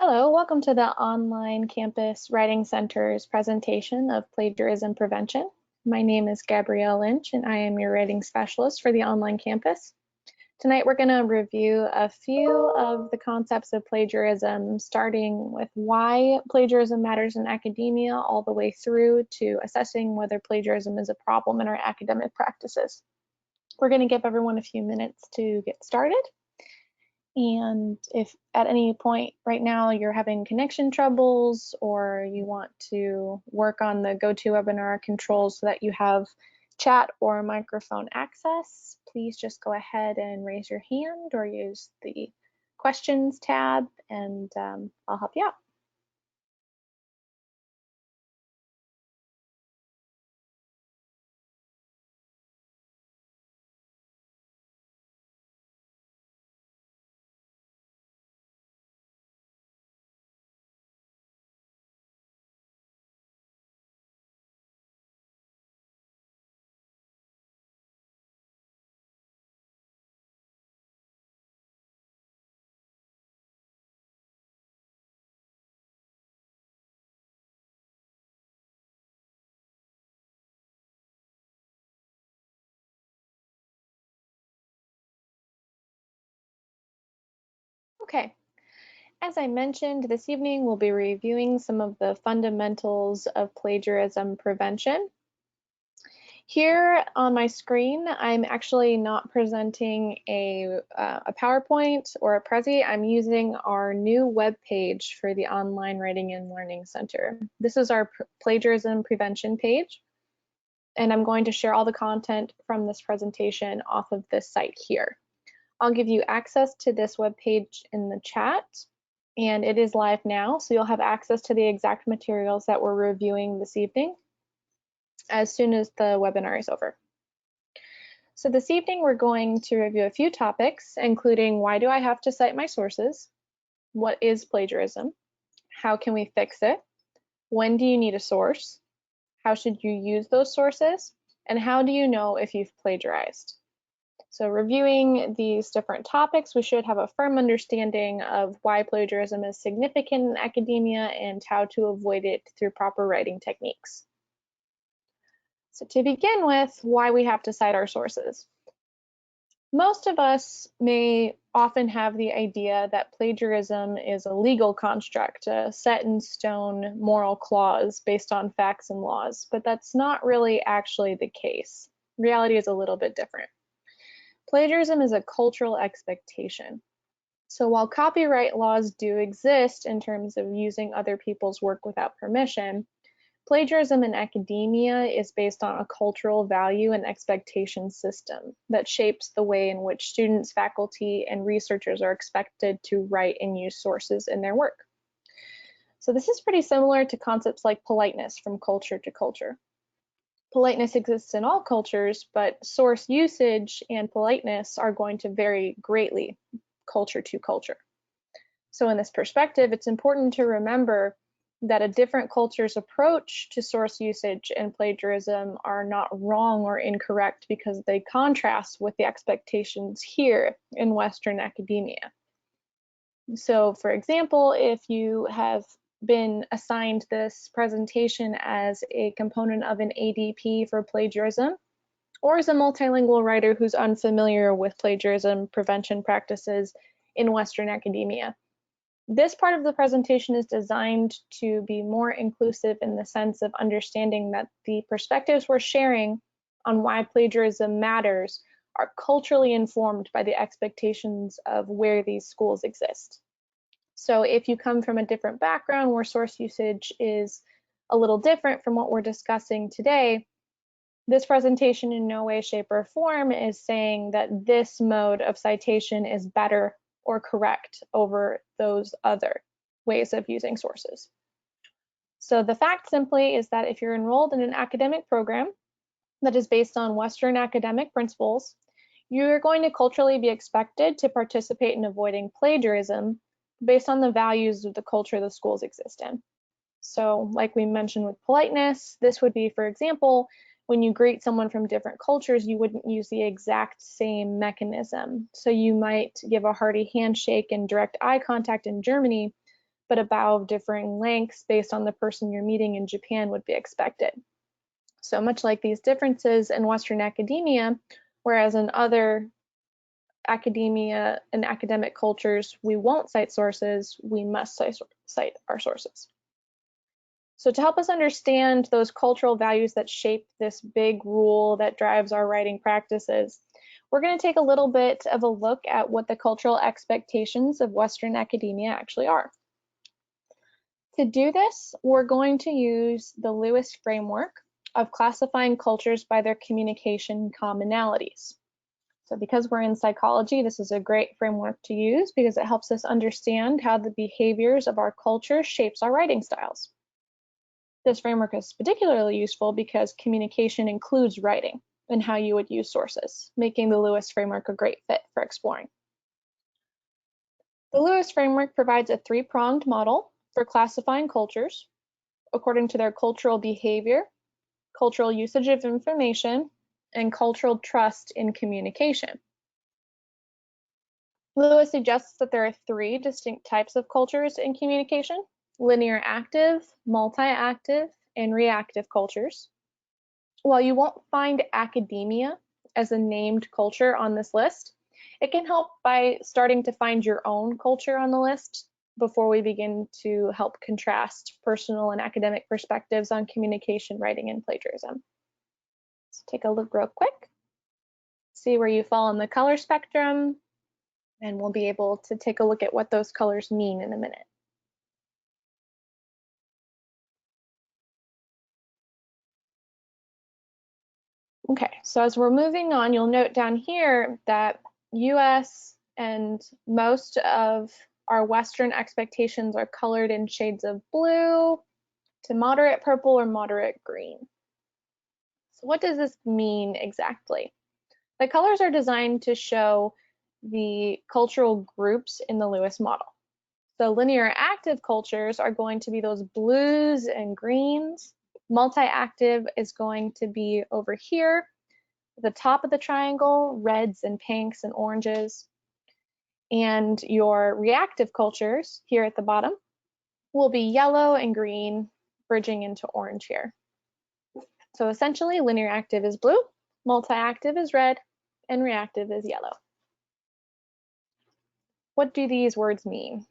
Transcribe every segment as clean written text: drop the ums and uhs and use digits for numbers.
Hello, welcome to the Online Campus Writing Center's presentation of plagiarism prevention. My name is Gabrielle Lynch and I am your writing specialist for the online campus. Tonight we're going to review a few of the concepts of plagiarism, starting with why plagiarism matters in academia all the way through to assessing whether plagiarism is a problem in our academic practices. We're going to give everyone a few minutes to get started. And if at any point right now you're having connection troubles or you want to work on the GoToWebinar controls so that you have chat or microphone access, please just go ahead and raise your hand or use the questions tab and I'll help you out. Okay. As I mentioned, this evening we'll be reviewing some of the fundamentals of plagiarism prevention. Here on my screen, I'm actually not presenting a PowerPoint or a Prezi. I'm using our new web page for the Online Writing and Learning Center. This is our plagiarism prevention page, and I'm going to share all the content from this presentation off of this site here. I'll give you access to this web page in the chat, and it is live now, so you'll have access to the exact materials that we're reviewing this evening as soon as the webinar is over. So this evening we're going to review a few topics, including why do I have to cite my sources? What is plagiarism? How can we fix it? When do you need a source? How should you use those sources? And how do you know if you've plagiarized? So reviewing these different topics, we should have a firm understanding of why plagiarism is significant in academia and how to avoid it through proper writing techniques. So to begin with, why we have to cite our sources. Most of us may often have the idea that plagiarism is a legal construct, a set in stone moral clause based on facts and laws, but that's not really actually the case. Reality is a little bit different. Plagiarism is a cultural expectation. So while copyright laws do exist in terms of using other people's work without permission, plagiarism in academia is based on a cultural value and expectation system that shapes the way in which students, faculty, and researchers are expected to write and use sources in their work. So this is pretty similar to concepts like politeness from culture to culture. Politeness exists in all cultures, but source usage and politeness are going to vary greatly culture to culture. So in this perspective, it's important to remember that a different culture's approach to source usage and plagiarism are not wrong or incorrect because they contrast with the expectations here in Western academia. So for example, if you have been assigned this presentation as a component of an ADP for plagiarism, or as a multilingual writer who's unfamiliar with plagiarism prevention practices in Western academia, this part of the presentation is designed to be more inclusive in the sense of understanding that the perspectives we're sharing on why plagiarism matters are culturally informed by the expectations of where these schools exist. So if you come from a different background where source usage is a little different from what we're discussing today, this presentation in no way, shape, or form is saying that this mode of citation is better or correct over those other ways of using sources. So the fact simply is that if you're enrolled in an academic program that is based on Western academic principles, you're going to culturally be expected to participate in avoiding plagiarism based on the values of the culture the schools exist in. So like we mentioned with politeness, this would be, for example, when you greet someone from different cultures, you wouldn't use the exact same mechanism. So you might give a hearty handshake and direct eye contact in Germany, but a bow of differing lengths based on the person you're meeting in Japan would be expected. So much like these differences in Western academia, whereas in other academia and academic cultures, we won't cite sources, we must cite our sources. So to help us understand those cultural values that shape this big rule that drives our writing practices, we're going to take a little bit of a look at what the cultural expectations of Western academia actually are. To do this, we're going to use the Lewis framework of classifying cultures by their communication commonalities. So because we're in psychology, this is a great framework to use because it helps us understand how the behaviors of our culture shapes our writing styles. This framework is particularly useful because communication includes writing and how you would use sources, making the Lewis framework a great fit for exploring. The Lewis framework provides a three-pronged model for classifying cultures according to their cultural behavior, cultural usage of information, and cultural trust in communication. Lewis suggests that there are three distinct types of cultures in communication: linear active, multi-active, and reactive cultures. While you won't find academia as a named culture on this list, it can help by starting to find your own culture on the list before we begin to help contrast personal and academic perspectives on communication, writing, and plagiarism. Let's take a look real quick, see where you fall on the color spectrum, and we'll be able to take a look at what those colors mean in a minute. Okay, so as we're moving on, you'll note down here that US and most of our Western expectations are colored in shades of blue to moderate purple or moderate green. So what does this mean exactly? The colors are designed to show the cultural groups in the Lewis model. So linear active cultures are going to be those blues and greens. Multi-active is going to be over here, the top of the triangle, reds and pinks and oranges. And your reactive cultures here at the bottom will be yellow and green, bridging into orange here. So essentially, linear active is blue, multi-active is red, and reactive is yellow. What do these words mean?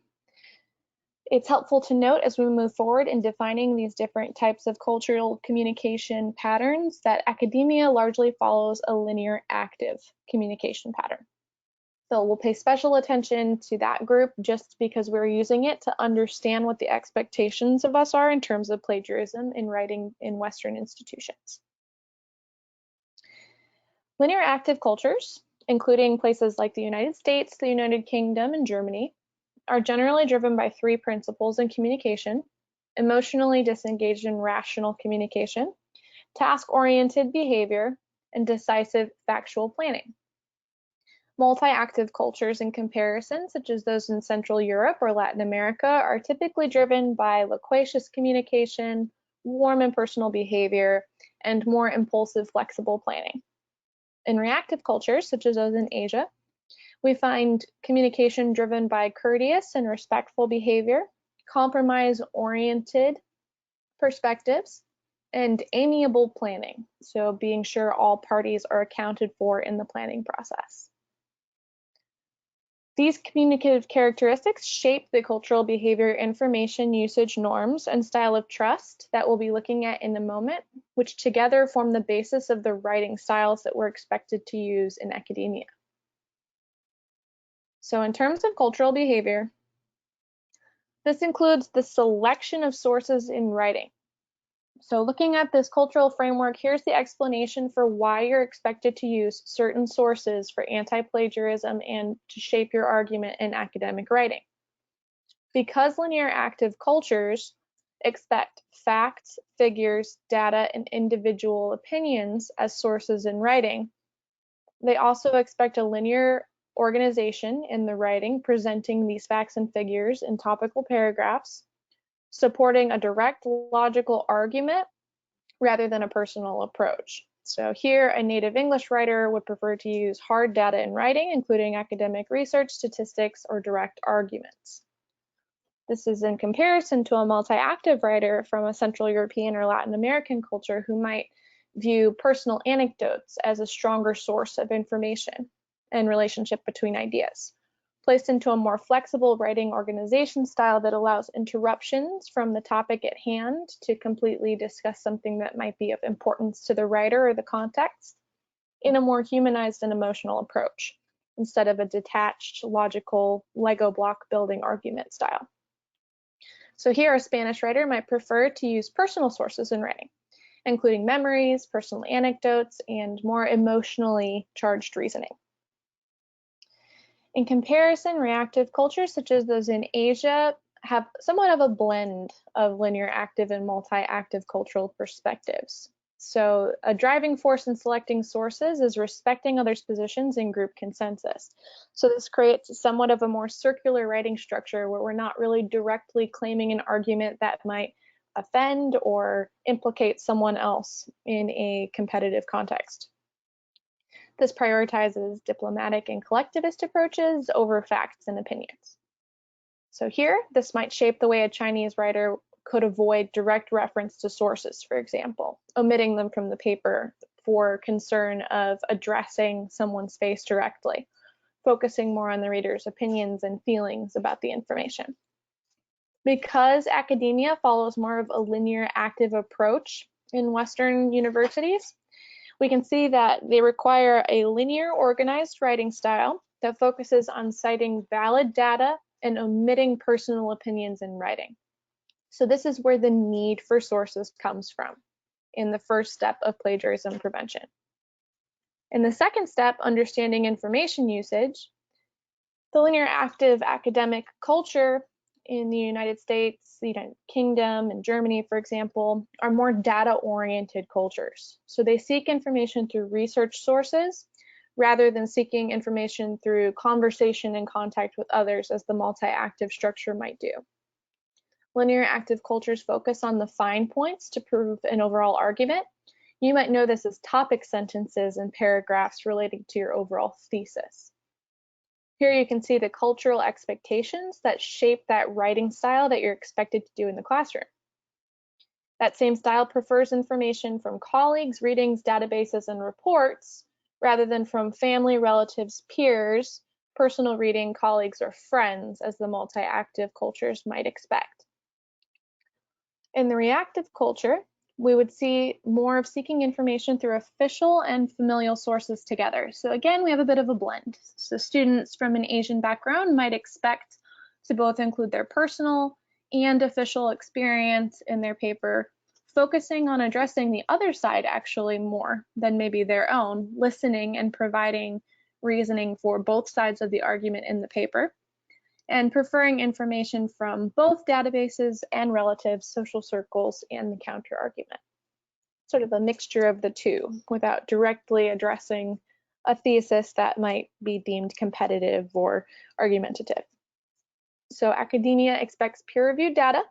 It's helpful to note as we move forward in defining these different types of cultural communication patterns that academia largely follows a linear active communication pattern. So we'll pay special attention to that group just because we're using it to understand what the expectations of us are in terms of plagiarism in writing in Western institutions. Linear active cultures, including places like the United States, the United Kingdom, and Germany, are generally driven by three principles in communication: emotionally disengaged and rational communication, task-oriented behavior, and decisive factual planning. Multi-active cultures in comparison, such as those in Central Europe or Latin America, are typically driven by loquacious communication, warm and personal behavior, and more impulsive, flexible planning. In reactive cultures, such as those in Asia, we find communication driven by courteous and respectful behavior, compromise-oriented perspectives, and amiable planning, so being sure all parties are accounted for in the planning process. These communicative characteristics shape the cultural behavior, information usage norms, and style of trust that we'll be looking at in a moment, which together form the basis of the writing styles that we're expected to use in academia. So in terms of cultural behavior, this includes the selection of sources in writing. So looking at this cultural framework, here's the explanation for why you're expected to use certain sources for anti-plagiarism and to shape your argument in academic writing. Because linear active cultures expect facts, figures, data, and individual opinions as sources in writing, they also expect a linear organization in the writing, presenting these facts and figures in topical paragraphs, supporting a direct logical argument rather than a personal approach. So here, a native English writer would prefer to use hard data in writing, including academic research, statistics, or direct arguments. This is in comparison to a multi-active writer from a Central European or Latin American culture who might view personal anecdotes as a stronger source of information and relationship between ideas, placed into a more flexible writing organization style that allows interruptions from the topic at hand to completely discuss something that might be of importance to the writer or the context in a more humanized and emotional approach, instead of a detached, logical, Lego block building argument style. So here, a Spanish writer might prefer to use personal sources in writing, including memories, personal anecdotes, and more emotionally charged reasoning. In comparison, reactive cultures, such as those in Asia, have somewhat of a blend of linear active and multi-active cultural perspectives. So a driving force in selecting sources is respecting others' positions in group consensus. So this creates somewhat of a more circular writing structure where we're not really directly claiming an argument that might offend or implicate someone else in a competitive context. This prioritizes diplomatic and collectivist approaches over facts and opinions. So here, this might shape the way a Chinese writer could avoid direct reference to sources, for example, omitting them from the paper for concern of addressing someone's face directly, focusing more on the reader's opinions and feelings about the information. Because academia follows more of a linear active approach in Western universities, we can see that they require a linear organized writing style that focuses on citing valid data and omitting personal opinions in writing. So this is where the need for sources comes from in the first step of plagiarism prevention. In the second step, understanding information usage, the linear active academic culture in the United States, the United Kingdom, and Germany, for example, are more data-oriented cultures. So they seek information through research sources rather than seeking information through conversation and contact with others as the multi-active structure might do. Linear active cultures focus on the fine points to prove an overall argument. You might know this as topic sentences and paragraphs relating to your overall thesis. Here you can see the cultural expectations that shape that writing style that you're expected to do in the classroom. That same style prefers information from colleagues, readings, databases, and reports, rather than from family, relatives, peers, personal reading, colleagues, or friends, as the multi-active cultures might expect. In the reactive culture, we would see more of seeking information through official and familial sources together. So again, we have a bit of a blend. So students from an Asian background might expect to both include their personal and official experience in their paper, focusing on addressing the other side actually more than maybe their own, listening and providing reasoning for both sides of the argument in the paper, and preferring information from both databases and relatives, social circles, and the counter argument. Sort of a mixture of the two without directly addressing a thesis that might be deemed competitive or argumentative. So academia expects peer-reviewed data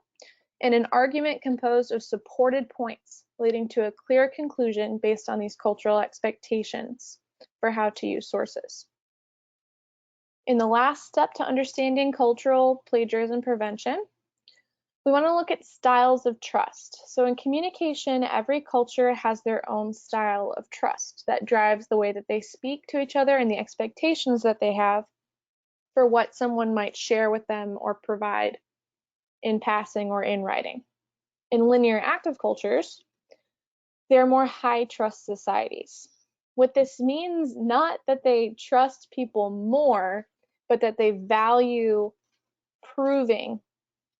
and an argument composed of supported points leading to a clear conclusion based on these cultural expectations for how to use sources. In the last step to understanding cultural plagiarism prevention, we want to look at styles of trust. So in communication, every culture has their own style of trust that drives the way that they speak to each other and the expectations that they have for what someone might share with them or provide in passing or in writing. In linear active cultures, they're more high trust societies. What this means, not that they trust people more, but that they value proving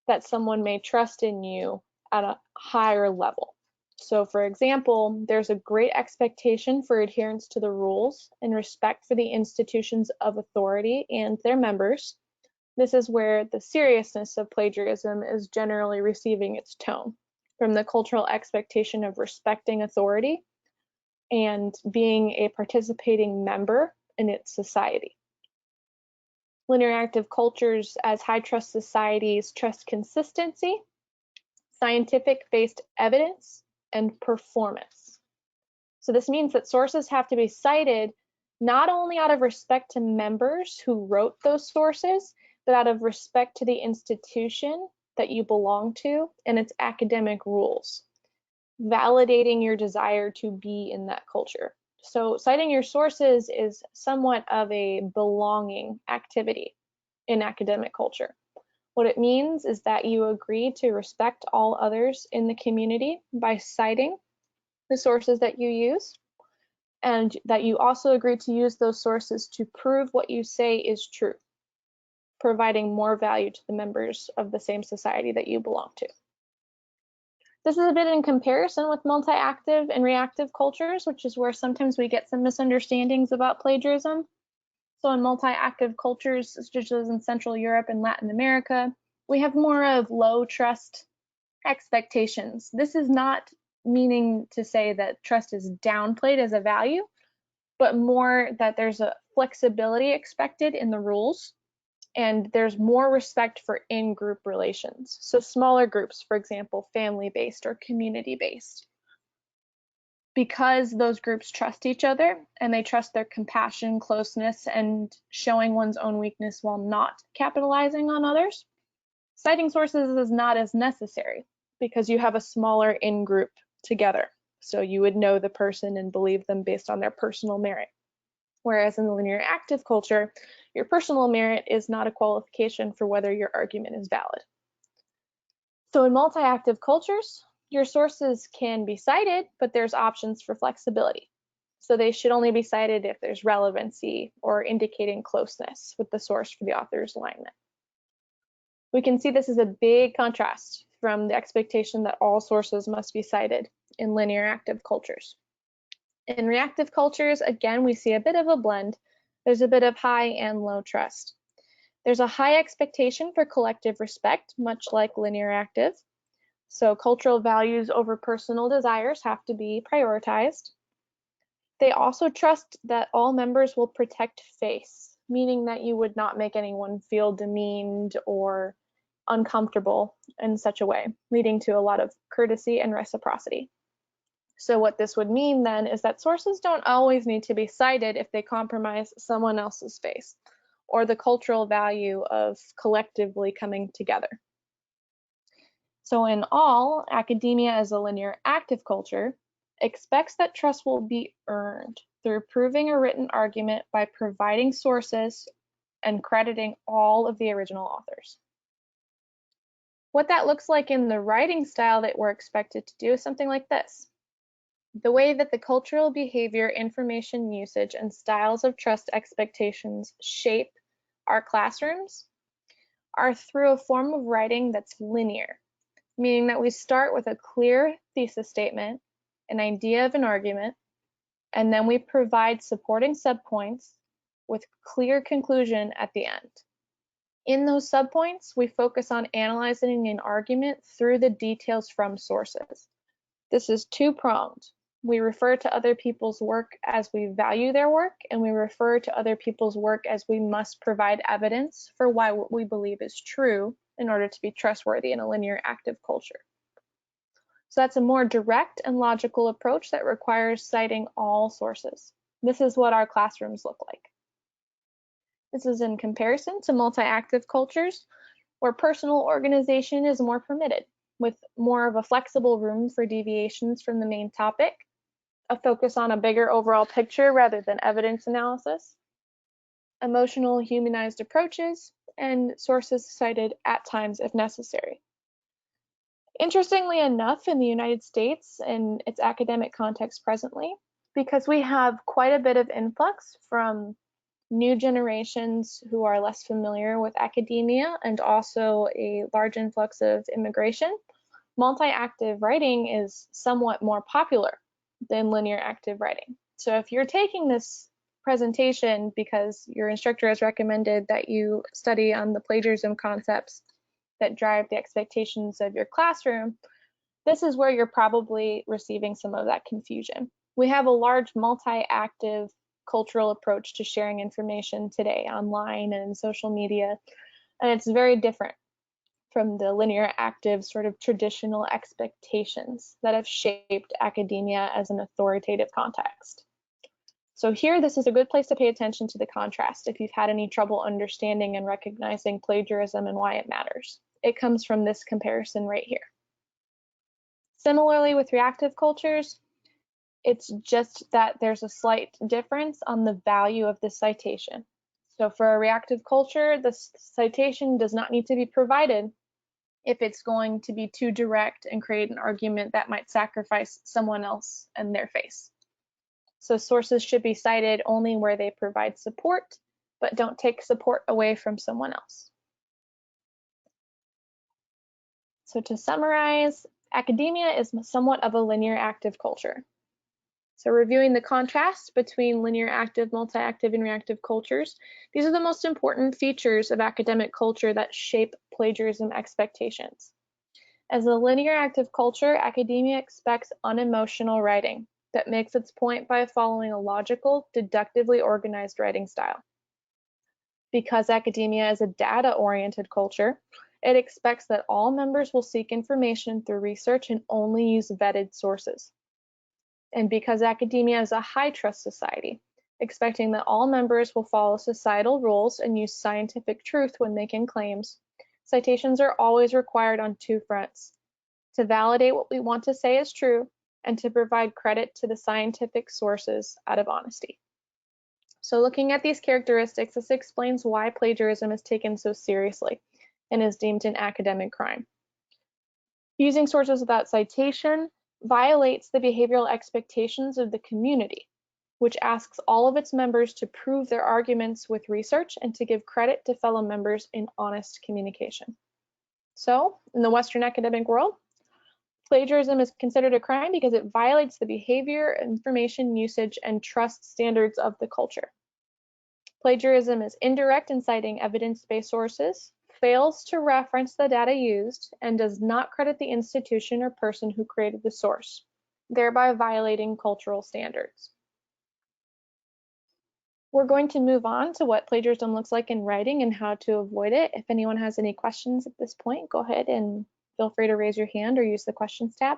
that someone may trust in you at a higher level. So for example, there's a great expectation for adherence to the rules and respect for the institutions of authority and their members. This is where the seriousness of plagiarism is generally receiving its tone, from the cultural expectation of respecting authority and being a participating member in its society. Linear active cultures as high trust societies trust consistency, scientific-based evidence, and performance. So this means that sources have to be cited not only out of respect to members who wrote those sources, but out of respect to the institution that you belong to and its academic rules, validating your desire to be in that culture. So citing your sources is somewhat of a belonging activity in academic culture. What it means is that you agree to respect all others in the community by citing the sources that you use, and that you also agree to use those sources to prove what you say is true, providing more value to the members of the same society that you belong to. This is a bit in comparison with multi-active and reactive cultures, which is where sometimes we get some misunderstandings about plagiarism. So in multi-active cultures, such as in Central Europe and Latin America, we have more of low trust expectations. This is not meaning to say that trust is downplayed as a value, but more that there's a flexibility expected in the rules, and there's more respect for in-group relations. So smaller groups, for example, family-based or community-based. Because those groups trust each other and they trust their compassion, closeness, and showing one's own weakness while not capitalizing on others, citing sources is not as necessary because you have a smaller in-group together. So you would know the person and believe them based on their personal merit. Whereas in the linear active culture, your personal merit is not a qualification for whether your argument is valid. So in multi-active cultures, your sources can be cited, but there's options for flexibility. So they should only be cited if there's relevancy or indicating closeness with the source for the author's alignment. We can see this is a big contrast from the expectation that all sources must be cited in linear active cultures. In reactive cultures, again, we see a bit of a blend. There's a bit of high and low trust. There's a high expectation for collective respect, much like linear active. So cultural values over personal desires have to be prioritized. They also trust that all members will protect face, meaning that you would not make anyone feel demeaned or uncomfortable in such a way, leading to a lot of courtesy and reciprocity. So what this would mean then is that sources don't always need to be cited if they compromise someone else's space or the cultural value of collectively coming together. So in all, academia as a linear active culture expects that trust will be earned through proving a written argument by providing sources and crediting all of the original authors. What that looks like in the writing style that we're expected to do is something like this. The way that the cultural behavior, information usage, and styles of trust expectations shape our classrooms are through a form of writing that's linear, meaning that we start with a clear thesis statement, an idea of an argument, and then we provide supporting subpoints with clear conclusion at the end. In those subpoints, we focus on analyzing an argument through the details from sources. This is two-pronged. We refer to other people's work as we value their work, and we refer to other people's work as we must provide evidence for why what we believe is true in order to be trustworthy in a linear active culture. So that's a more direct and logical approach that requires citing all sources. This is what our classrooms look like. This is in comparison to multi-active cultures where personal organization is more permitted, with more of a flexible room for deviations from the main topic, a focus on a bigger overall picture rather than evidence analysis, emotional humanized approaches, and sources cited at times if necessary. Interestingly enough, in the United States and its academic context presently, because we have quite a bit of influx from new generations who are less familiar with academia and also a large influx of immigration, multi-active writing is somewhat more popular than linear active writing. So if you're taking this presentation because your instructor has recommended that you study on the plagiarism concepts that drive the expectations of your classroom, this is where you're probably receiving some of that confusion. We have a large multi-active cultural approach to sharing information today online and in social media, and it's very different from the linear active sort of traditional expectations that have shaped academia as an authoritative context. So here, this is a good place to pay attention to the contrast if you've had any trouble understanding and recognizing plagiarism and why it matters. It comes from this comparison right here. Similarly with reactive cultures, it's just that there's a slight difference on the value of the citation. So for a reactive culture, the citation does not need to be provided if it's going to be too direct and create an argument that might sacrifice someone else and their face. So sources should be cited only where they provide support, but don't take support away from someone else. So to summarize, academia is somewhat of a linear active culture. So reviewing the contrast between linear active, multi-active, and reactive cultures, these are the most important features of academic culture that shape plagiarism expectations. As a linear active culture, academia expects unemotional writing that makes its point by following a logical, deductively organized writing style. Because academia is a data-oriented culture, it expects that all members will seek information through research and only use vetted sources. And because academia is a high-trust society, expecting that all members will follow societal rules and use scientific truth when making claims, citations are always required on two fronts: to validate what we want to say is true, and to provide credit to the scientific sources out of honesty. So looking at these characteristics, this explains why plagiarism is taken so seriously and is deemed an academic crime. Using sources without citation violates the behavioral expectations of the community, which asks all of its members to prove their arguments with research and to give credit to fellow members in honest communication. So, in the Western academic world, plagiarism is considered a crime because it violates the behavior, information usage, and trust standards of the culture. Plagiarism is indirect in citing evidence-based sources, fails to reference the data used, and does not credit the institution or person who created the source, thereby violating cultural standards. We're going to move on to what plagiarism looks like in writing and how to avoid it. If anyone has any questions at this point, go ahead and feel free to raise your hand or use the questions tab.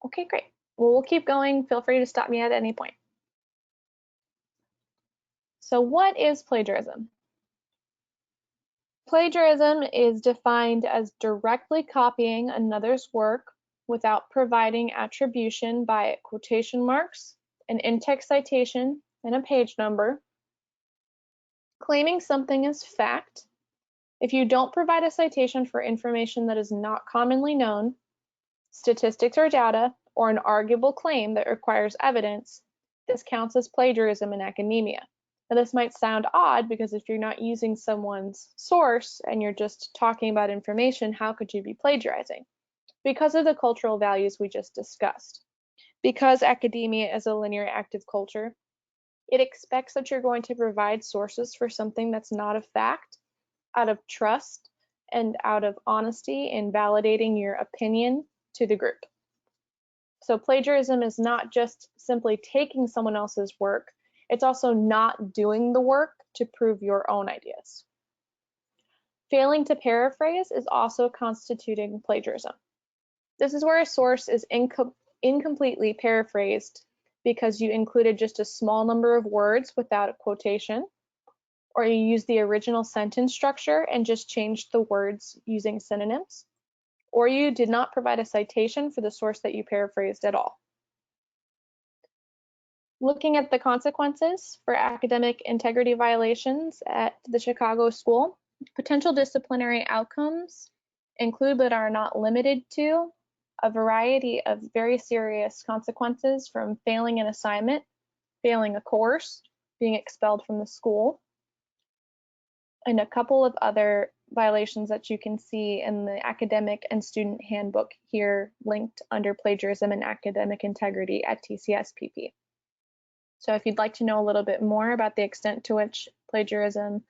Okay, great. Well, we'll keep going. Feel free to stop me at any point. So what is plagiarism? Plagiarism is defined as directly copying another's work without providing attribution by quotation marks, an in-text citation, and a page number. Claiming something as fact. If you don't provide a citation for information that is not commonly known, statistics or data, or an arguable claim that requires evidence, this counts as plagiarism in academia. Now, this might sound odd because if you're not using someone's source and you're just talking about information, how could you be plagiarizing? Because of the cultural values we just discussed. Because academia is a linear active culture, it expects that you're going to provide sources for something that's not a fact out of trust and out of honesty in validating your opinion to the group. So plagiarism is not just simply taking someone else's work, it's also not doing the work to prove your own ideas. Failing to paraphrase is also constituting plagiarism. This is where a source is incompletely paraphrased because you included just a small number of words without a quotation, or you use the original sentence structure and just changed the words using synonyms, or you did not provide a citation for the source that you paraphrased at all. Looking at the consequences for academic integrity violations at the Chicago School, potential disciplinary outcomes include but are not limited to a variety of very serious consequences from failing an assignment, failing a course, being expelled from the school, and a couple of other violations that you can see in the academic and student handbook here linked under plagiarism and academic integrity at TCSPP. So if you'd like to know a little bit more about the extent to which plagiarism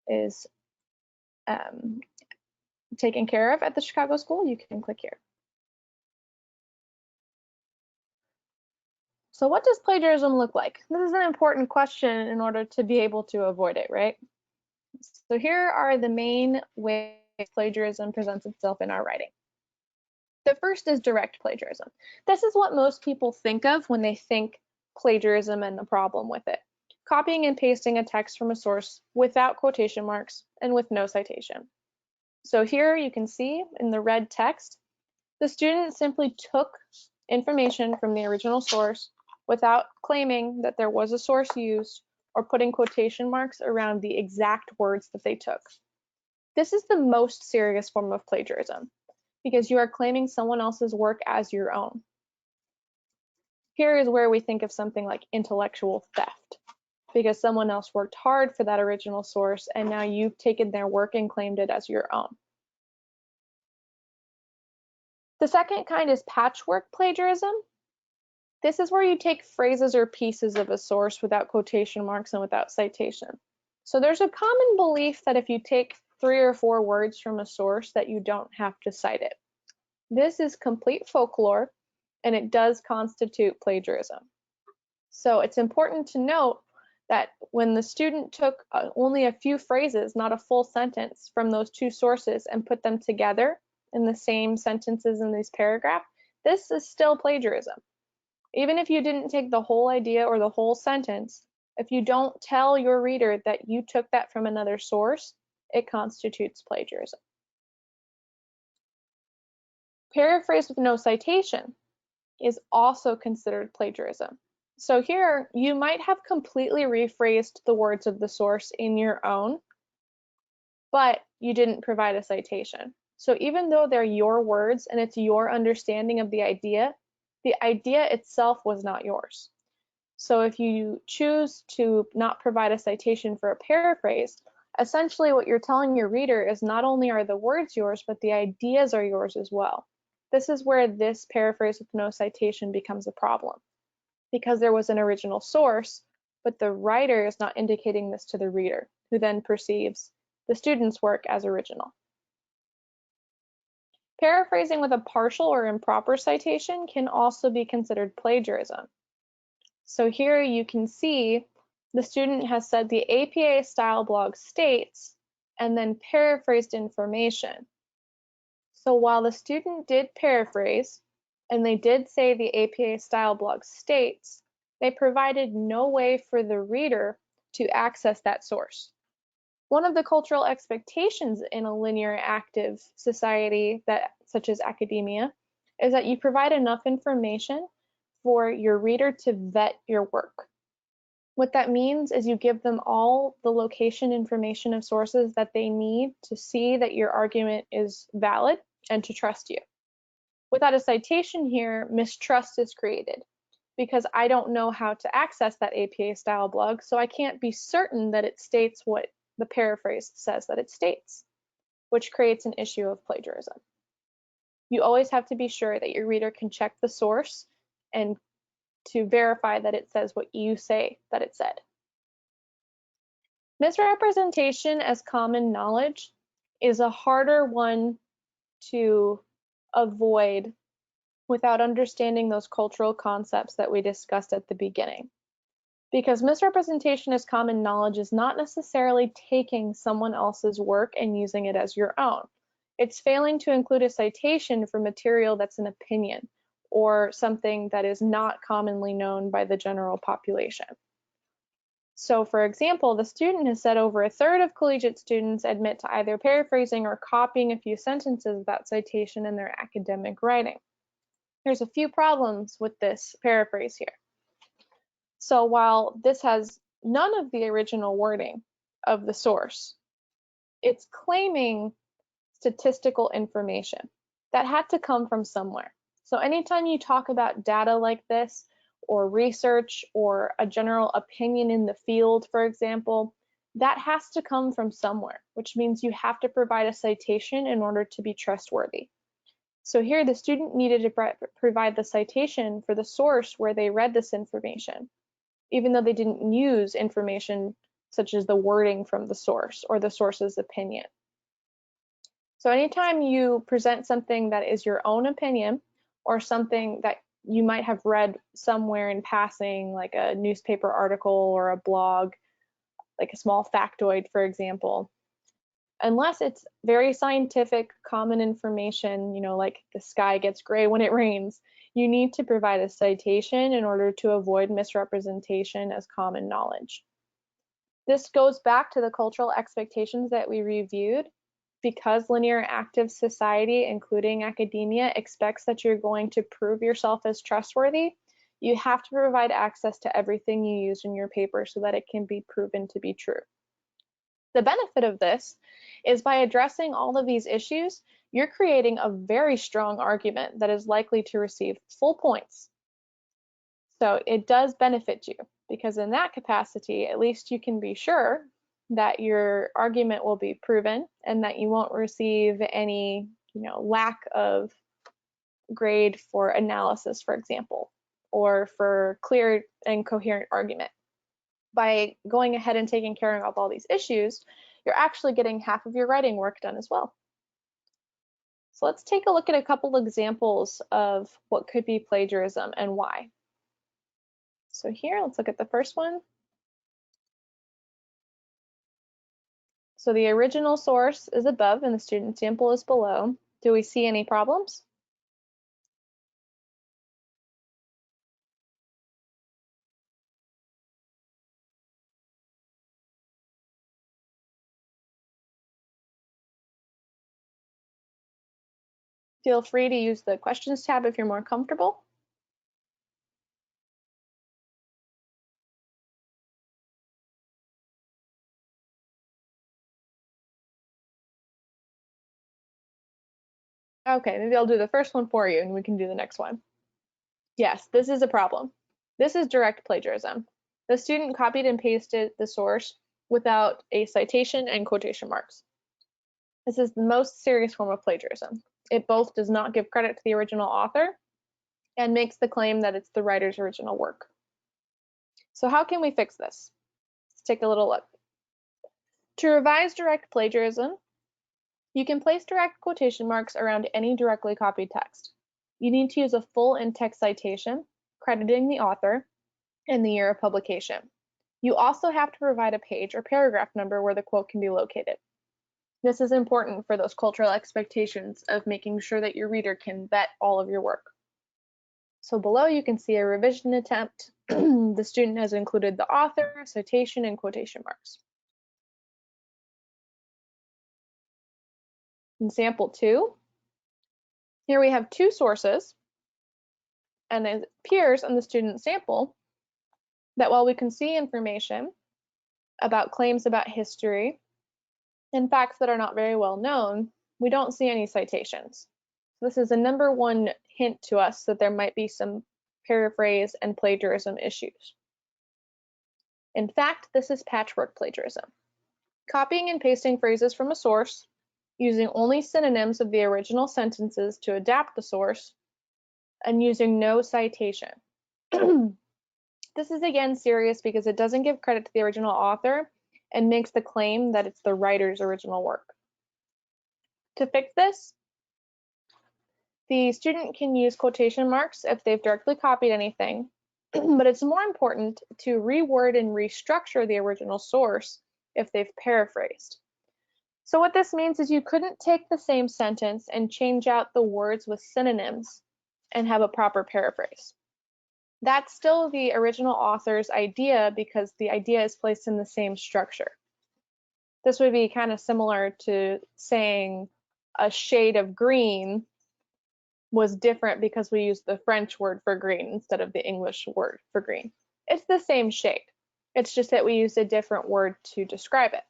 is taken care of at the Chicago School, you can click here. So what does plagiarism look like? This is an important question in order to be able to avoid it, right? So here are the main ways plagiarism presents itself in our writing. The first is direct plagiarism. This is what most people think of when they think plagiarism and the problem with it. Copying and pasting a text from a source without quotation marks and with no citation. So here you can see in the red text, the student simply took information from the original source without claiming that there was a source used or putting quotation marks around the exact words that they took. This is the most serious form of plagiarism because you are claiming someone else's work as your own. Here is where we think of something like intellectual theft, because someone else worked hard for that original source and now you've taken their work and claimed it as your own. The second kind is patchwork plagiarism. This is where you take phrases or pieces of a source without quotation marks and without citation. So there's a common belief that if you take 3 or 4 words from a source that you don't have to cite it. This is complete folklore and it does constitute plagiarism. So it's important to note that when the student took only a few phrases, not a full sentence, from those 2 sources and put them together in the same sentences in this paragraph, this is still plagiarism. Even if you didn't take the whole idea or the whole sentence, if you don't tell your reader that you took that from another source, it constitutes plagiarism. Paraphrase with no citation is also considered plagiarism. So here, you might have completely rephrased the words of the source in your own, but you didn't provide a citation. So even though they're your words and it's your understanding of the idea itself was not yours. So if you choose to not provide a citation for a paraphrase, essentially what you're telling your reader is not only are the words yours, but the ideas are yours as well. This is where this paraphrase with no citation becomes a problem, because there was an original source, but the writer is not indicating this to the reader, who then perceives the student's work as original. Paraphrasing with a partial or improper citation can also be considered plagiarism. So here you can see the student has said the APA style blog states and then paraphrased information. So while the student did paraphrase and they did say the APA style blog states, they provided no way for the reader to access that source. One of the cultural expectations in a linear active society such as academia is that you provide enough information for your reader to vet your work. What that means is you give them all the location information of sources that they need to see that your argument is valid and to trust you. Without a citation here, mistrust is created because I don't know how to access that APA style blog, so I can't be certain that it states what the paraphrase says that it states, which creates an issue of plagiarism. You always have to be sure that your reader can check the source and to verify that it says what you say that it said. Misrepresentation as common knowledge is a harder one to avoid without understanding those cultural concepts that we discussed at the beginning. Because misrepresentation as common knowledge is not necessarily taking someone else's work and using it as your own. It's failing to include a citation for material that's an opinion or something that is not commonly known by the general population. So for example, the student has said over 1/3 of collegiate students admit to either paraphrasing or copying a few sentences without citation in their academic writing. There's a few problems with this paraphrase here. So while this has none of the original wording of the source, it's claiming statistical information that had to come from somewhere. So anytime you talk about data like this, or research, or a general opinion in the field, for example, that has to come from somewhere, which means you have to provide a citation in order to be trustworthy. So here the student needed to provide the citation for the source where they read this information, even though they didn't use information such as the wording from the source or the source's opinion. So anytime you present something that is your own opinion or something that you might have read somewhere in passing, like a newspaper article or a blog, like a small factoid, for example, Unless it's very scientific, common information, like the sky gets gray when it rains, you need to provide a citation in order to avoid misrepresentation as common knowledge. This goes back to the cultural expectations that we reviewed. Because linear active society, including academia, expects that you're going to prove yourself as trustworthy, you have to provide access to everything you use in your paper so that it can be proven to be true. The benefit of this is by addressing all of these issues, you're creating a very strong argument that is likely to receive full points. So it does benefit you because in that capacity, at least you can be sure that your argument will be proven and that you won't receive any, lack of grade for analysis, for example, or for clear and coherent argument. By going ahead and taking care of all these issues, you're actually getting half of your writing work done as well. So let's take a look at a couple examples of what could be plagiarism and why. So here, let's look at the first one. So the original source is above and the student sample is below. Do we see any problems? Feel free to use the questions tab if you're more comfortable. Okay, maybe I'll do the first one for you and we can do the next one. Yes, this is a problem. This is direct plagiarism. The student copied and pasted the source without a citation and quotation marks. This is the most serious form of plagiarism. It both does not give credit to the original author and makes the claim that it's the writer's original work. So how can we fix this? Let's take a little look. To revise direct plagiarism, you can place direct quotation marks around any directly copied text. You need to use a full in-text citation, crediting the author, and the year of publication. You also have to provide a page or paragraph number where the quote can be located. This is important for those cultural expectations of making sure that your reader can vet all of your work. So below you can see a revision attempt. The student has included the author, citation, and quotation marks. In sample 2, here we have two sources, and it appears in the student sample that while we can see information about claims about history and facts that are not very well known, we don't see any citations. This is a number one hint to us that there might be some paraphrase and plagiarism issues. In fact, this is patchwork plagiarism. Copying and pasting phrases from a source, using only synonyms of the original sentences to adapt the source, and using no citation. This is again serious because it doesn't give credit to the original author and makes the claim that it's the writer's original work. To fix this, the student can use quotation marks if they've directly copied anything, but it's more important to reword and restructure the original source if they've paraphrased. So what this means is you couldn't take the same sentence and change out the words with synonyms and have a proper paraphrase. That's still the original author's idea because the idea is placed in the same structure. This would be kind of similar to saying a shade of green was different because we used the French word for green instead of the English word for green. It's the same shade. It's just that we used a different word to describe it.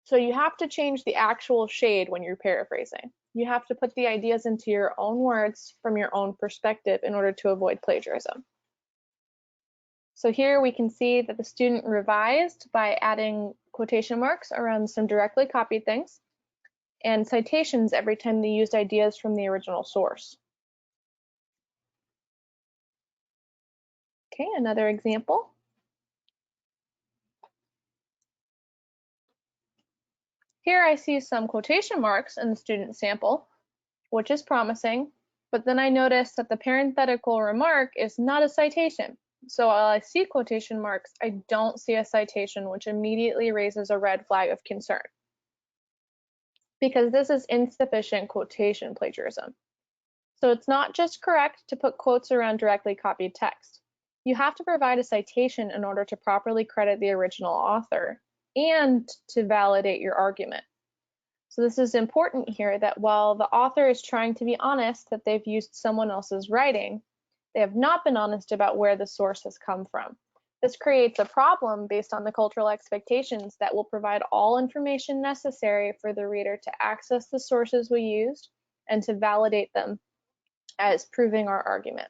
So you have to change the actual shade when you're paraphrasing. You have to put the ideas into your own words from your own perspective in order to avoid plagiarism. So here we can see that the student revised by adding quotation marks around some directly copied things and citations every time they used ideas from the original source. Okay, another example. Here I see some quotation marks in the student sample, which is promising, but then I notice that the parenthetical remark is not a citation. So while I see quotation marks, I don't see a citation, which immediately raises a red flag of concern. because this is insufficient quotation plagiarism. So it's not just correct to put quotes around directly copied text. You have to provide a citation in order to properly credit the original author and to validate your argument. So this is important here, that while the author is trying to be honest that they've used someone else's writing, they have not been honest about where the source has come from. This creates a problem based on the cultural expectations that will provide all information necessary for the reader to access the sources we used and to validate them as proving our argument.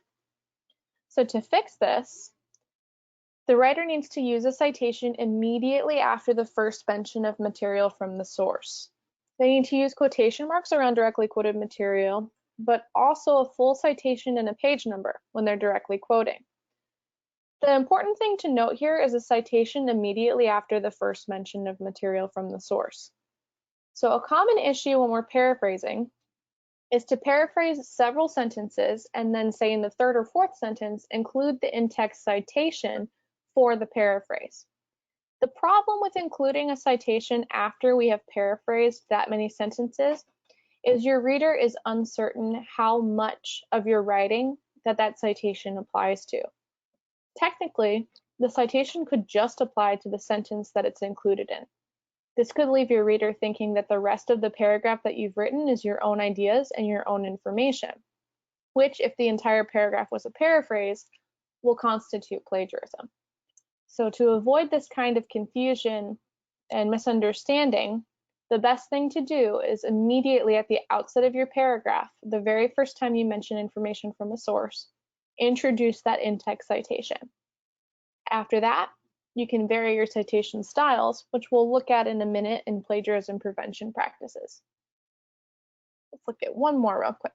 So to fix this, the writer needs to use a citation immediately after the first mention of material from the source. They need to use quotation marks around directly quoted material, but also a full citation and a page number when they're directly quoting. The important thing to note here is a citation immediately after the first mention of material from the source. So a common issue when we're paraphrasing is to paraphrase several sentences and then say in the third or fourth sentence, include the in-text citation for the paraphrase. The problem with including a citation after we have paraphrased that many sentences is your reader is uncertain how much of your writing that citation applies to. Technically, the citation could just apply to the sentence that it's included in. This could leave your reader thinking that the rest of the paragraph that you've written is your own ideas and your own information, which, if the entire paragraph was a paraphrase, will constitute plagiarism. So to avoid this kind of confusion and misunderstanding, the best thing to do is immediately at the outset of your paragraph, the very first time you mention information from a source, introduce that in-text citation. After that, you can vary your citation styles, which we'll look at in a minute in plagiarism prevention practices. Let's look at one more real quick.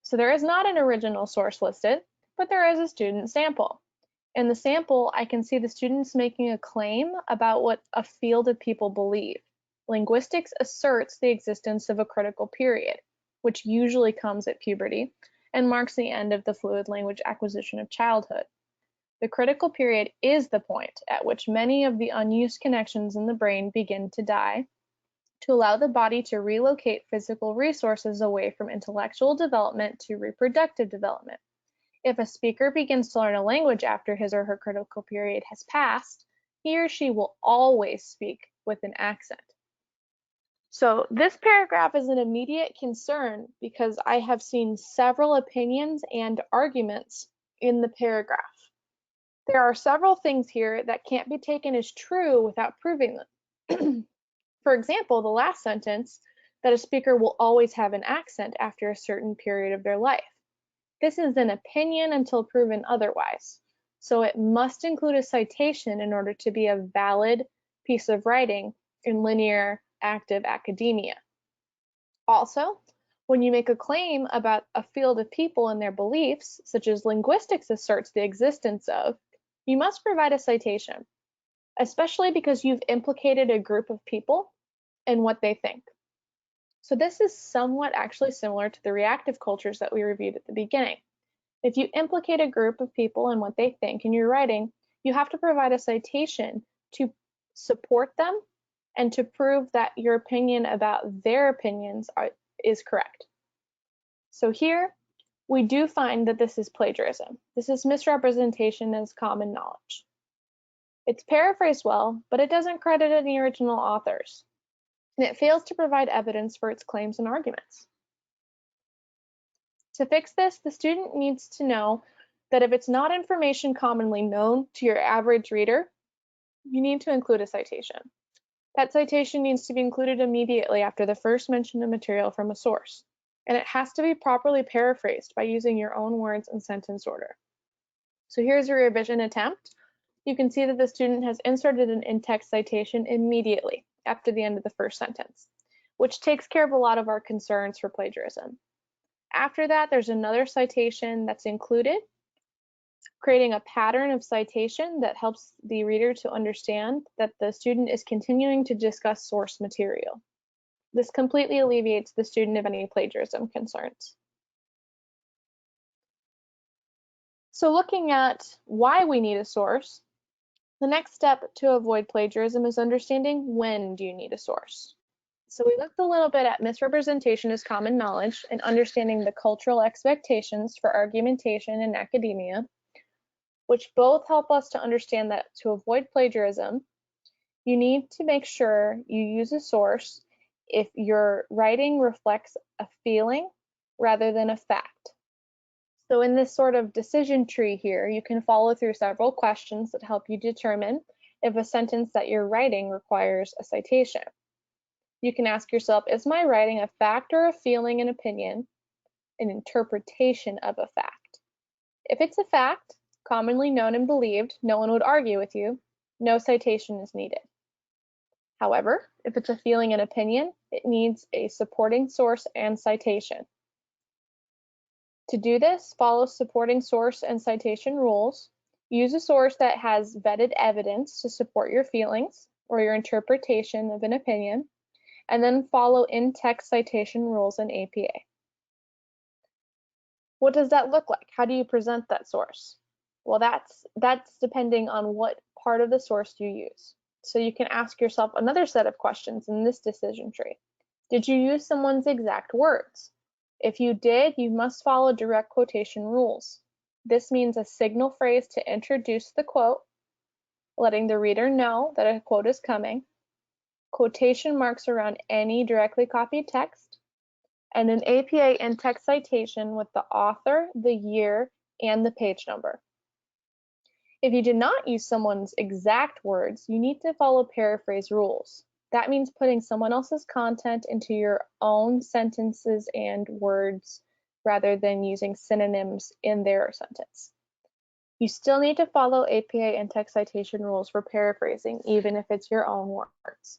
So there is not an original source listed, but there is a student sample. In the sample, I can see the students making a claim about what a field of people believe. Linguistics asserts the existence of a critical period, which usually comes at puberty and marks the end of the fluid language acquisition of childhood. The critical period is the point at which many of the unused connections in the brain begin to die, to allow the body to relocate physical resources away from intellectual development to reproductive development. If a speaker begins to learn a language after his or her critical period has passed, he or she will always speak with an accent. So this paragraph is an immediate concern because I have seen several opinions and arguments in the paragraph. There are several things here that can't be taken as true without proving them. For example, the last sentence, that a speaker will always have an accent after a certain period of their life. This is an opinion until proven otherwise, so it must include a citation in order to be a valid piece of writing in linear active academia. Also, when you make a claim about a field of people and their beliefs, such as linguistics asserts the existence of, you must provide a citation, especially because you've implicated a group of people and what they think. So this is somewhat actually similar to the reactive cultures that we reviewed at the beginning. If you implicate a group of people and what they think in your writing, you have to provide a citation to support them and to prove that your opinion about their opinions is correct. So here, we do find that this is plagiarism. This is misrepresentation as common knowledge. It's paraphrased well, but it doesn't credit any original authors, and it fails to provide evidence for its claims and arguments. To fix this, the student needs to know that if it's not information commonly known to your average reader, you need to include a citation. That citation needs to be included immediately after the first mention of material from a source, and it has to be properly paraphrased by using your own words and sentence order. So here's a revision attempt. You can see that the student has inserted an in-text citation immediately after the end of the first sentence, which takes care of a lot of our concerns for plagiarism. After that, there's another citation that's included, creating a pattern of citation that helps the reader to understand that the student is continuing to discuss source material. This completely alleviates the student of any plagiarism concerns. So looking at why we need a source, The next step to avoid plagiarism is understanding when do you need a source. So we looked a little bit at misrepresentation as common knowledge and understanding the cultural expectations for argumentation in academia, which both help us to understand that to avoid plagiarism, you need to make sure you use a source if your writing reflects a feeling rather than a fact. So in this sort of decision tree here, you can follow through several questions that help you determine if a sentence that you're writing requires a citation. You can ask yourself, is my writing a fact or a feeling, an opinion, an interpretation of a fact? If it's a fact, commonly known and believed, no one would argue with you, no citation is needed. However, if it's a feeling and opinion, it needs a supporting source and citation. To do this, follow supporting source and citation rules. Use a source that has vetted evidence to support your feelings or your interpretation of an opinion, and then follow in-text citation rules in APA. What does that look like? How do you present that source? Well, that's depending on what part of the source you use. So you can ask yourself another set of questions in this decision tree. Did you use someone's exact words? If you did, you must follow direct quotation rules. This means a signal phrase to introduce the quote, letting the reader know that a quote is coming, quotation marks around any directly copied text, and an APA in-text citation with the author, the year, and the page number. If you did not use someone's exact words, you need to follow paraphrase rules. That means putting someone else's content into your own sentences and words rather than using synonyms in their sentence. You still need to follow APA in-text citation rules for paraphrasing, even if it's your own words.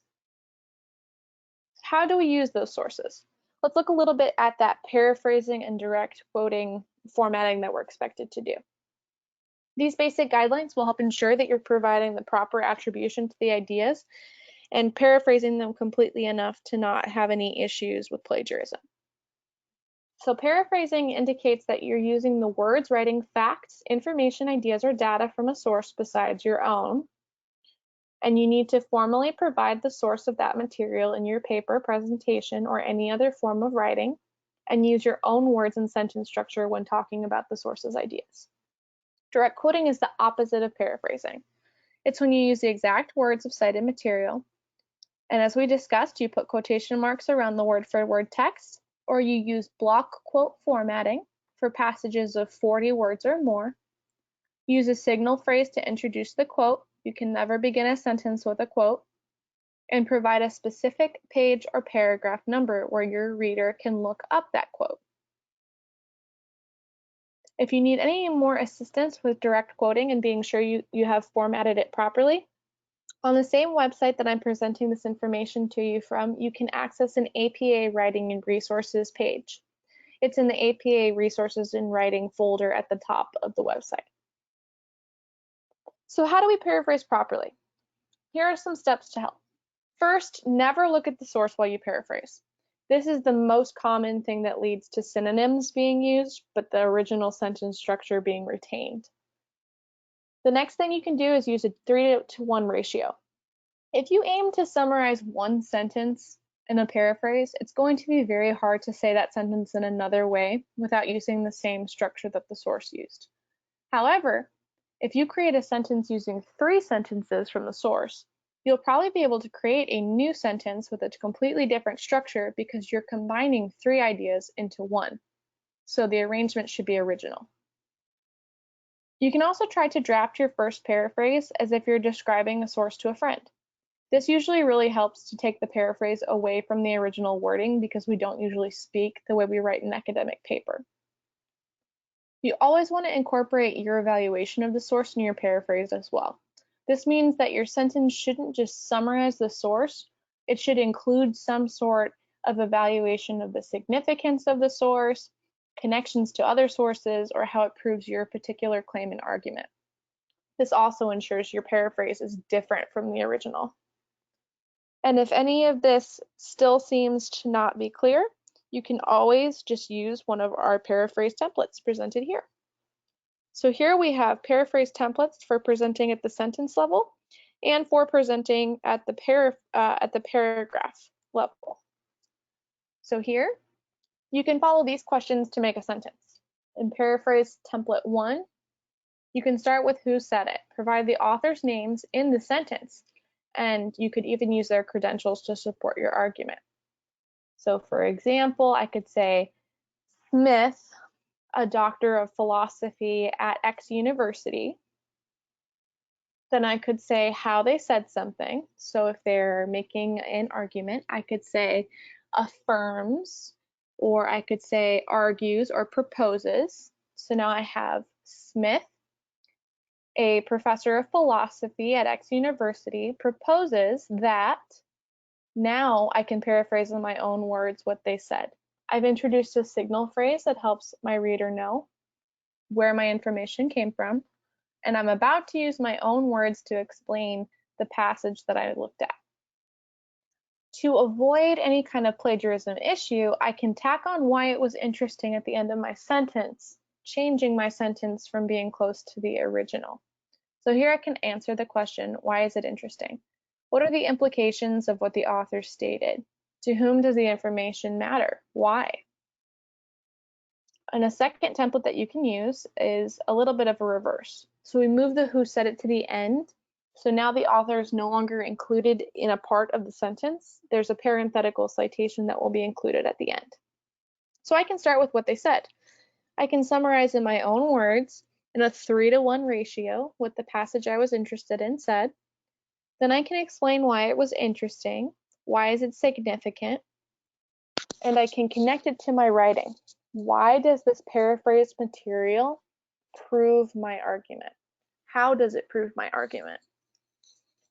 How do we use those sources? Let's look a little bit at that paraphrasing and direct quoting formatting that we're expected to do. These basic guidelines will help ensure that you're providing the proper attribution to the ideas and paraphrasing them completely enough to not have any issues with plagiarism. So paraphrasing indicates that you're using the words writing facts, information, ideas, or data from a source besides your own, and you need to formally provide the source of that material in your paper, presentation, or any other form of writing, and use your own words and sentence structure when talking about the source's ideas. Direct quoting is the opposite of paraphrasing. It's when you use the exact words of cited material, and as we discussed, you put quotation marks around the word-for-word text, or you use block quote formatting for passages of 40 words or more. Use a signal phrase to introduce the quote. You can never begin a sentence with a quote. And provide a specific page or paragraph number where your reader can look up that quote. If you need any more assistance with direct quoting and being sure you have formatted it properly, on the same website that I'm presenting this information to you from, you can access an APA Writing and Resources page. It's in the APA Resources and Writing folder at the top of the website. So how do we paraphrase properly? Here are some steps to help. First, never look at the source while you paraphrase. This is the most common thing that leads to synonyms being used, but the original sentence structure being retained. The next thing you can do is use a 3-to-1 ratio. If you aim to summarize one sentence in a paraphrase, it's going to be very hard to say that sentence in another way without using the same structure that the source used. However, if you create a sentence using 3 sentences from the source, you'll probably be able to create a new sentence with a completely different structure because you're combining 3 ideas into one. So the arrangement should be original. You can also try to draft your first paraphrase as if you're describing a source to a friend. This usually really helps to take the paraphrase away from the original wording because we don't usually speak the way we write an academic paper. You always want to incorporate your evaluation of the source in your paraphrase as well. This means that your sentence shouldn't just summarize the source, it should include some sort of evaluation of the significance of the source, connections to other sources, or how it proves your particular claim and argument. This also ensures your paraphrase is different from the original. And if any of this still seems to not be clear, you can always just use one of our paraphrase templates presented here. So here we have paraphrase templates for presenting at the sentence level and for presenting at the paragraph level. So here, you can follow these questions to make a sentence. In paraphrase template 1, you can start with who said it. Provide the author's names in the sentence, and you could even use their credentials to support your argument. So for example, I could say, Smith, a doctor of philosophy at X university. Then I could say how they said something. So if they're making an argument, I could say affirms, or I could say argues or proposes. So now I have Smith, a professor of philosophy at X university, proposes that. Now I can paraphrase in my own words what they said. I've introduced a signal phrase that helps my reader know where my information came from, and I'm about to use my own words to explain the passage that I looked at. To avoid any kind of plagiarism issue, I can tack on why it was interesting at the end of my sentence, changing my sentence from being close to the original. So here I can answer the question, why is it interesting? What are the implications of what the author stated? To whom does the information matter? Why? And a second template that you can use is a little bit of a reverse. So we move the who said it to the end. So now the author is no longer included in a part of the sentence. There's a parenthetical citation that will be included at the end. So I can start with what they said. I can summarize in my own words in a 3-to-1 ratio what the passage I was interested in said. Then I can explain why it was interesting, why is it significant, and I can connect it to my writing. Why does this paraphrase material prove my argument? How does it prove my argument?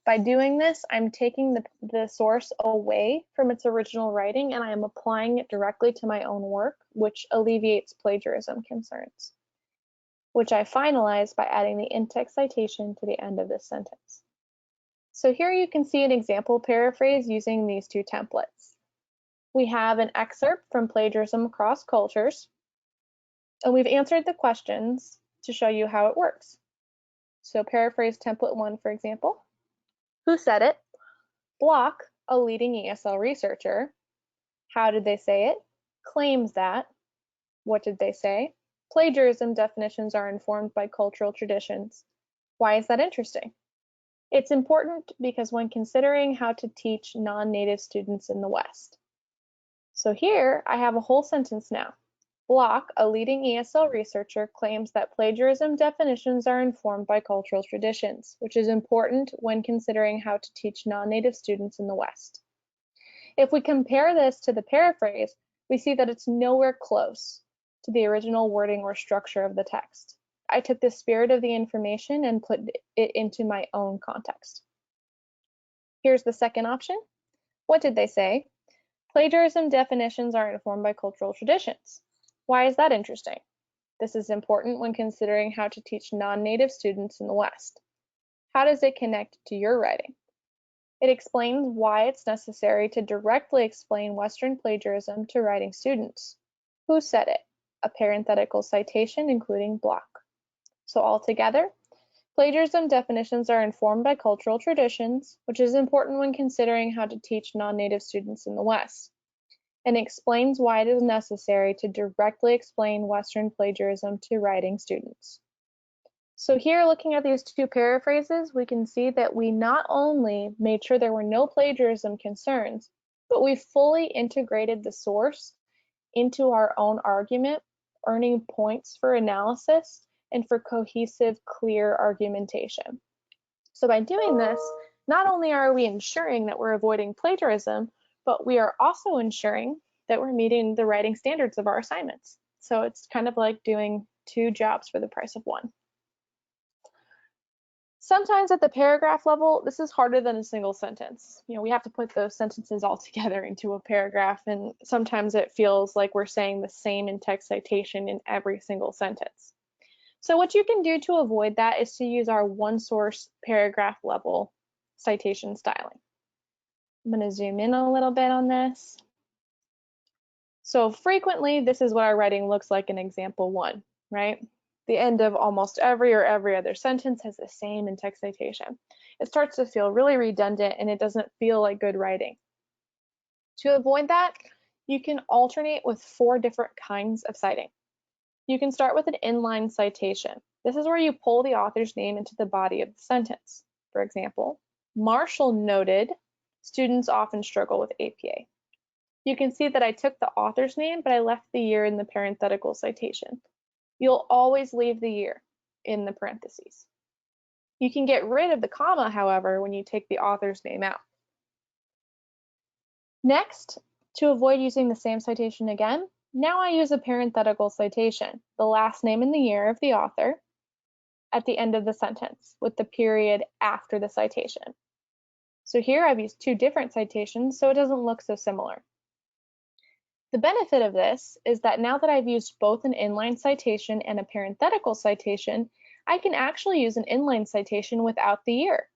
By doing this, I'm taking the source away from its original writing and I am applying it directly to my own work, which alleviates plagiarism concerns, which I finalize by adding the in-text citation to the end of this sentence. So here you can see an example paraphrase using these two templates. We have an excerpt from Plagiarism Across Cultures, and we've answered the questions to show you how it works. So paraphrase template 1, for example. Who said it? Block, a leading ESL researcher. How did they say it? Claims that. What did they say? Plagiarism definitions are informed by cultural traditions. Why is that interesting? It's important because when considering how to teach non-native students in the West. So here I have a whole sentence now. Block, a leading ESL researcher, claims that plagiarism definitions are informed by cultural traditions, which is important when considering how to teach non-native students in the West. If we compare this to the paraphrase, we see that it's nowhere close to the original wording or structure of the text. I took the spirit of the information and put it into my own context. Here's the second option. What did they say? Plagiarism definitions are informed by cultural traditions. Why is that interesting? This is important when considering how to teach non-native students in the West. How does it connect to your writing? It explains why it's necessary to directly explain Western plagiarism to writing students. Who said it? A parenthetical citation including Block. So altogether, plagiarism definitions are informed by cultural traditions, which is important when considering how to teach non-native students in the West, and explains why it is necessary to directly explain Western plagiarism to writing students. So here, looking at these two paraphrases, we can see that we not only made sure there were no plagiarism concerns, but we fully integrated the source into our own argument, earning points for analysis and for cohesive, clear argumentation. So by doing this, not only are we ensuring that we're avoiding plagiarism, but we are also ensuring that we're meeting the writing standards of our assignments. So it's kind of like doing two jobs for the price of one. Sometimes at the paragraph level, this is harder than a single sentence. We have to put those sentences all together into a paragraph, and sometimes it feels like we're saying the same in-text citation in every single sentence. So what you can do to avoid that is to use our one source paragraph level citation styling. I'm going to zoom in a little bit on this. So frequently, this is what our writing looks like in example 1, right? The end of almost every or every other sentence has the same in-text citation. It starts to feel really redundant and it doesn't feel like good writing. To avoid that, you can alternate with 4 different kinds of citing. You can start with an inline citation. This is where you pull the author's name into the body of the sentence. For example, Marshall noted students often struggle with APA. You can see that I took the author's name, but I left the year in the parenthetical citation. You'll always leave the year in the parentheses. You can get rid of the comma, however, when you take the author's name out. Next, to avoid using the same citation again, now I use a parenthetical citation, the last name and the year of the author, at the end of the sentence, with the period after the citation. So here I've used 2 different citations, so it doesn't look so similar. The benefit of this is that now that I've used both an inline citation and a parenthetical citation, I can actually use an inline citation without the year.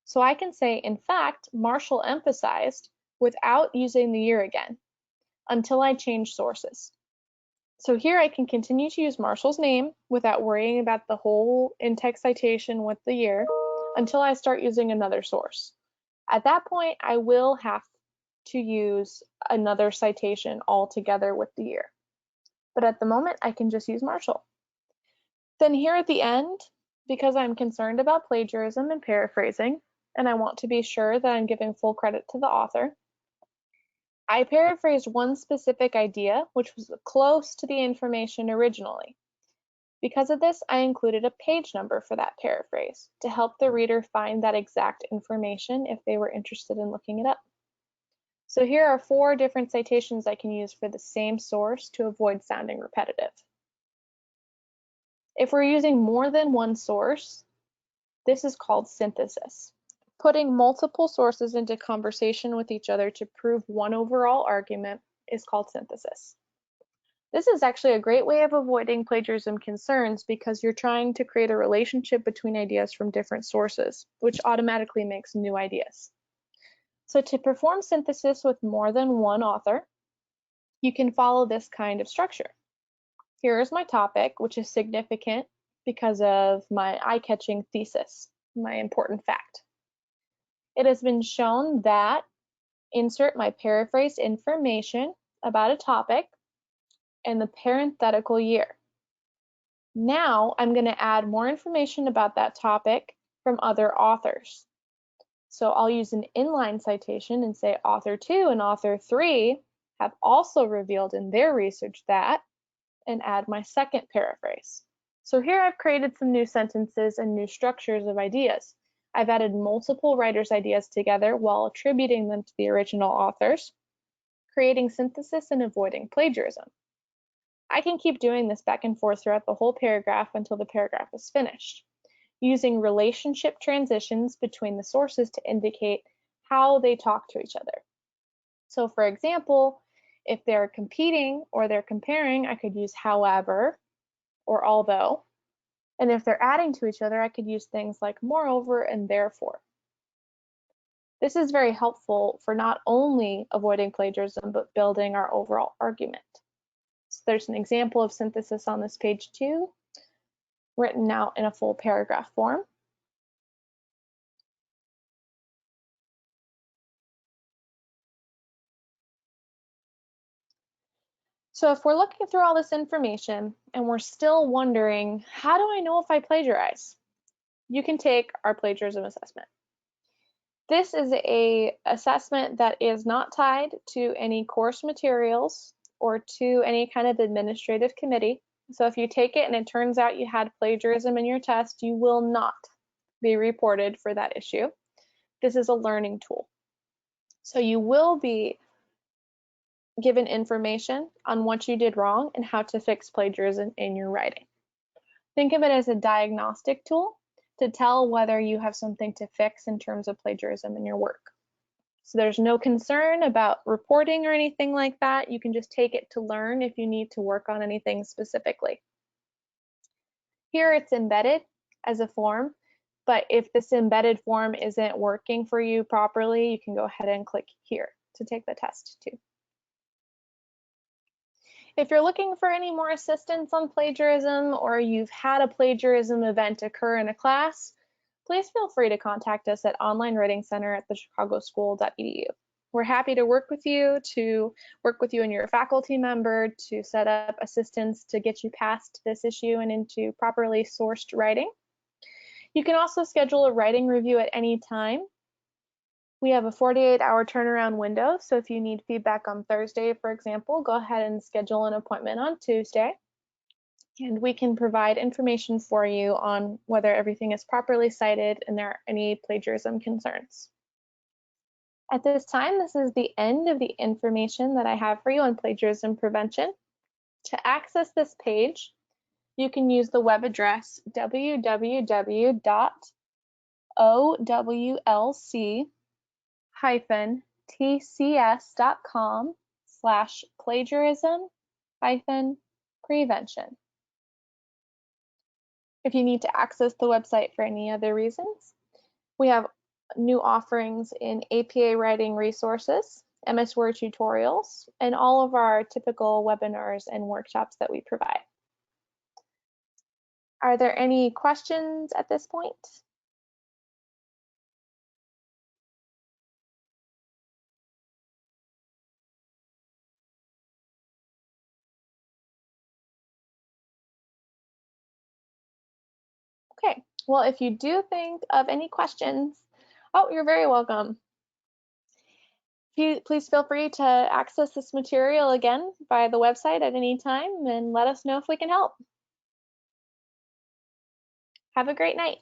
So I can say, in fact, Marshall emphasized without using the year again, until I change sources. So here I can continue to use Marshall's name without worrying about the whole in-text citation with the year until I start using another source. At that point, I will have to use another citation altogether with the year. But at the moment, I can just use Marshall. Then here at the end, because I'm concerned about plagiarism and paraphrasing, and I want to be sure that I'm giving full credit to the author, I paraphrased one specific idea, which was close to the information originally. Because of this, I included a page number for that paraphrase to help the reader find that exact information if they were interested in looking it up. So here are 4 different citations I can use for the same source to avoid sounding repetitive. If we're using more than one source, this is called synthesis. Putting multiple sources into conversation with each other to prove one overall argument is called synthesis. This is actually a great way of avoiding plagiarism concerns because you're trying to create a relationship between ideas from different sources, which automatically makes new ideas. So to perform synthesis with more than one author, you can follow this kind of structure. Here is my topic, which is significant because of my eye-catching thesis, my important fact. It has been shown that insert my paraphrased information about a topic and the parenthetical year. Now I'm going to add more information about that topic from other authors. So I'll use an inline citation and say author 2 and author 3 have also revealed in their research that, and add my second paraphrase. So here I've created some new sentences and new structures of ideas. I've added multiple writers' ideas together while attributing them to the original authors, creating synthesis and avoiding plagiarism. I can keep doing this back and forth throughout the whole paragraph until the paragraph is finished, using relationship transitions between the sources to indicate how they talk to each other. So for example, if they're competing or they're comparing, I could use however or although. And if they're adding to each other, I could use things like moreover and therefore. This is very helpful for not only avoiding plagiarism, but building our overall argument. So there's an example of synthesis on this page too, written out in a full paragraph form. So if we're looking through all this information and we're still wondering, how do I know if I plagiarize? You can take our plagiarism assessment. This is an assessment that is not tied to any course materials or to any kind of administrative committee. So if you take it and it turns out you had plagiarism in your test, you will not be reported for that issue. This is a learning tool. So you will be given information on what you did wrong and how to fix plagiarism in your writing. Think of it as a diagnostic tool to tell whether you have something to fix in terms of plagiarism in your work. So there's no concern about reporting or anything like that. You can just take it to learn if you need to work on anything specifically. Here it's embedded as a form, but if this embedded form isn't working for you properly, you can go ahead and click here to take the test too. If you're looking for any more assistance on plagiarism, or you've had a plagiarism event occur in a class, please feel free to contact us at onlinewritingcenter@thechicagoschool.edu. We're happy to work with you and your faculty member to set up assistance to get you past this issue and into properly sourced writing. You can also schedule a writing review at any time. We have a 48-hour turnaround window, so if you need feedback on Thursday, for example, go ahead and schedule an appointment on Tuesday, and we can provide information for you on whether everything is properly cited and there are any plagiarism concerns. At this time, this is the end of the information that I have for you on plagiarism prevention. To access this page, you can use the web address www.owlc-tcs.com/plagiarism-prevention. If you need to access the website for any other reasons, we have new offerings in APA writing resources, MS Word tutorials, and all of our typical webinars and workshops that we provide. Are there any questions at this point? Okay, well, if you do think of any questions, oh, you're very welcome. Please feel free to access this material again via the website at any time and let us know if we can help. Have a great night.